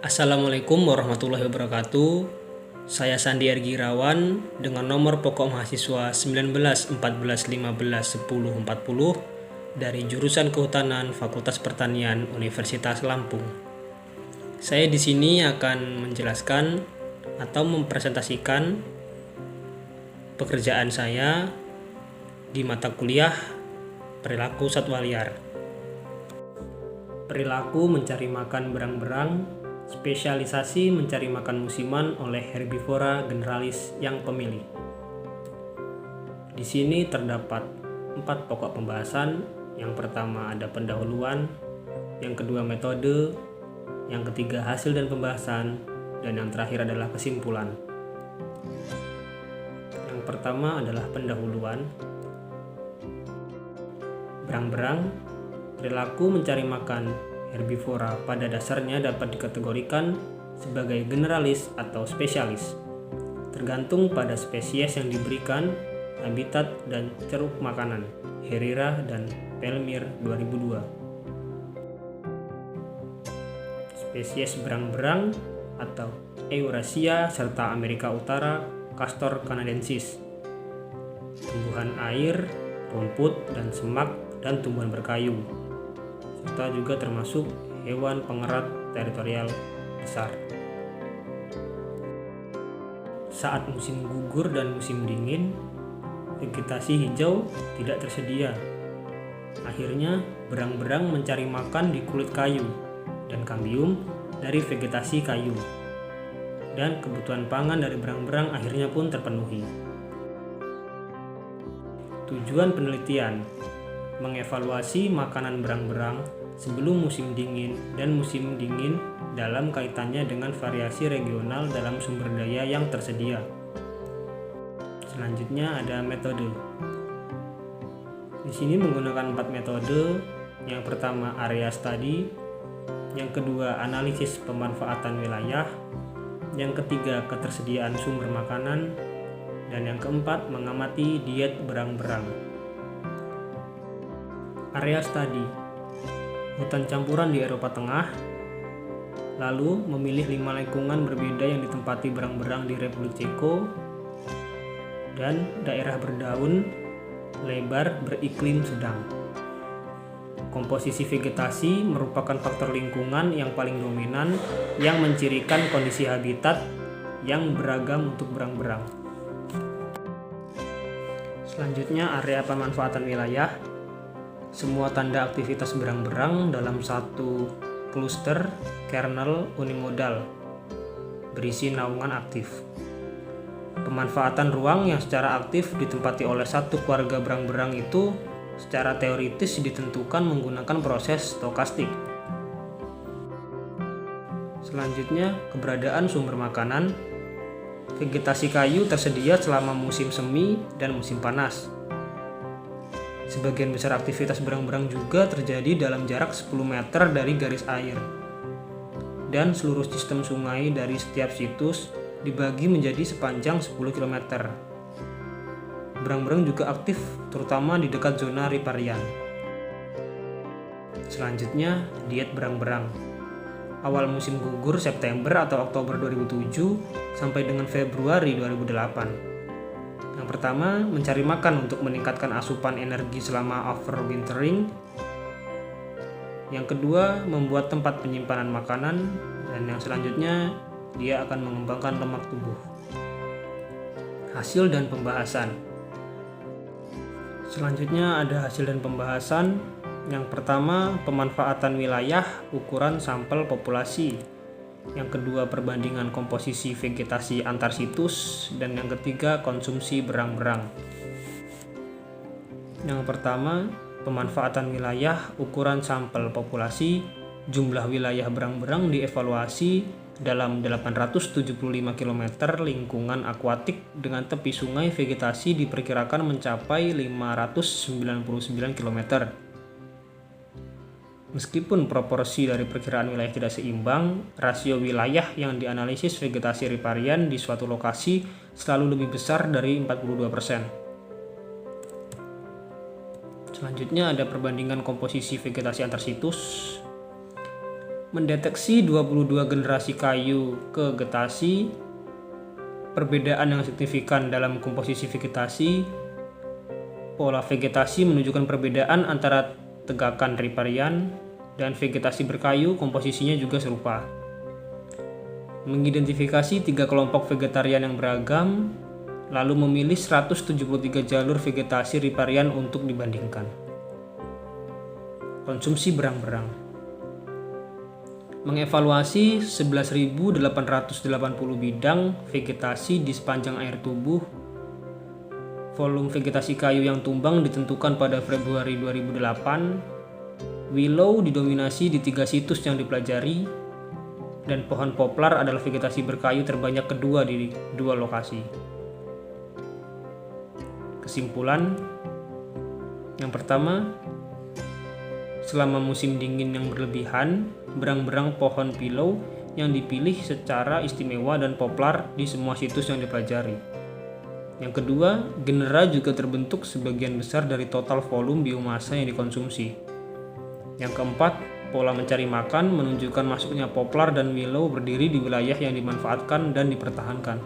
Assalamualaikum warahmatullahi wabarakatuh. Saya Sandi Ergi Irawan dengan nomor pokok mahasiswa 19 14 15 10 40 dari jurusan Kehutanan Fakultas Pertanian Universitas Lampung. Saya di sini akan menjelaskan atau mempresentasikan pekerjaan saya di mata kuliah Perilaku Satwa Liar. Perilaku mencari makan berang-berang, spesialisasi mencari makan musiman oleh herbivora generalis yang pemilih. Di sini terdapat 4 pokok pembahasan. Yang pertama ada pendahuluan, yang kedua metode, yang ketiga hasil dan pembahasan, dan yang terakhir adalah kesimpulan. Yang pertama adalah pendahuluan. Berang-berang, perilaku mencari makan herbivora pada dasarnya dapat dikategorikan sebagai generalis atau spesialis, tergantung pada spesies yang diberikan, habitat, dan ceruk makanan. Herrera dan Pelmir 2002. Spesies berang-berang atau Eurasia serta Amerika Utara, Castor canadensis. Tumbuhan air, rumput, dan semak, dan tumbuhan berkayu, serta juga termasuk hewan pengerat teritorial besar. Saat musim gugur dan musim dingin, vegetasi hijau tidak tersedia. Akhirnya, berang-berang mencari makan di kulit kayu dan kambium dari vegetasi kayu. Dan kebutuhan pangan dari berang-berang akhirnya pun terpenuhi. Tujuan penelitian: mengevaluasi makanan berang-berang sebelum musim dingin dan musim dingin dalam kaitannya dengan variasi regional dalam sumber daya yang tersedia. Selanjutnya ada metode. Di sini menggunakan 4 metode. Yang pertama area study, yang kedua analisis pemanfaatan wilayah, yang ketiga ketersediaan sumber makanan, dan yang keempat mengamati diet berang-berang. Area study: hutan campuran di Eropa Tengah, lalu memilih 5 lingkungan berbeda yang ditempati berang-berang di Republik Ceko, dan daerah berdaun lebar beriklim sedang. Komposisi vegetasi merupakan faktor lingkungan yang paling dominan yang mencirikan kondisi habitat yang beragam untuk berang-berang. Selanjutnya area pemanfaatan wilayah. Semua tanda aktivitas berang-berang dalam satu kluster kernel unimodal berisi naungan aktif. Pemanfaatan ruang yang secara aktif ditempati oleh satu keluarga berang-berang itu secara teoritis ditentukan menggunakan proses stokastik. Selanjutnya, keberadaan sumber makanan. Vegetasi kayu tersedia selama musim semi dan musim panas. Sebagian besar aktivitas berang-berang juga terjadi dalam jarak 10 meter dari garis air. Dan seluruh sistem sungai dari setiap situs dibagi menjadi sepanjang 10 km. Berang-berang juga aktif terutama di dekat zona riparian. Selanjutnya, diet berang-berang. Awal musim gugur September atau Oktober 2007 sampai dengan Februari 2008. Yang pertama, mencari makan untuk meningkatkan asupan energi selama overwintering. Yang kedua, membuat tempat penyimpanan makanan. Dan yang selanjutnya, dia akan mengembangkan lemak tubuh. Hasil dan pembahasan. Selanjutnya ada hasil dan pembahasan. Yang pertama, pemanfaatan wilayah, ukuran sampel populasi. Yang kedua, perbandingan komposisi vegetasi antar situs. Dan yang ketiga, konsumsi berang-berang. Yang pertama, pemanfaatan wilayah, ukuran sampel populasi. Jumlah wilayah berang-berang dievaluasi dalam 875 km lingkungan akuatik dengan tepi sungai. Vegetasi diperkirakan mencapai 599 km. Meskipun proporsi dari perkiraan wilayah tidak seimbang, rasio wilayah yang dianalisis vegetasi riparian di suatu lokasi selalu lebih besar dari 42%. Selanjutnya ada perbandingan komposisi vegetasi antar situs. mendeteksi 22 generasi kayu ke getasi, perbedaan yang signifikan dalam komposisi vegetasi, pola vegetasi menunjukkan perbedaan antara tegakan riparian, dan vegetasi berkayu komposisinya juga serupa. Mengidentifikasi 3 kelompok vegetarian yang beragam, lalu memilih 173 jalur vegetasi riparian untuk dibandingkan. Konsumsi berang-berang. Mengevaluasi 11.880 bidang vegetasi di sepanjang air tubuh. Volume vegetasi kayu yang tumbang ditentukan pada Februari 2008. Willow didominasi di 3 situs yang dipelajari, dan pohon poplar adalah vegetasi berkayu terbanyak kedua di 2 lokasi. Kesimpulan, yang pertama, selama musim dingin yang berlebihan, berang-berang pohon pilau yang dipilih secara istimewa dan poplar di semua situs yang dipelajari. Yang kedua, genera juga terbentuk sebagian besar dari total volume biomasa yang dikonsumsi. Yang keempat, pola mencari makan menunjukkan masuknya poplar dan willow berdiri di wilayah yang dimanfaatkan dan dipertahankan.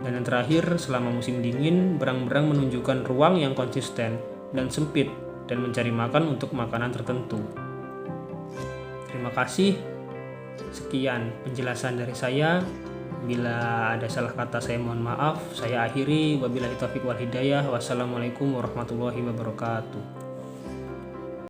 Dan yang terakhir, selama musim dingin, berang-berang menunjukkan ruang yang konsisten dan sempit dan mencari makan untuk makanan tertentu. Terima kasih. Sekian penjelasan dari saya. Bila ada salah kata saya mohon maaf. Saya akhiri. Wabillahi taufiq wal hidayah. Wassalamualaikum warahmatullahi wabarakatuh.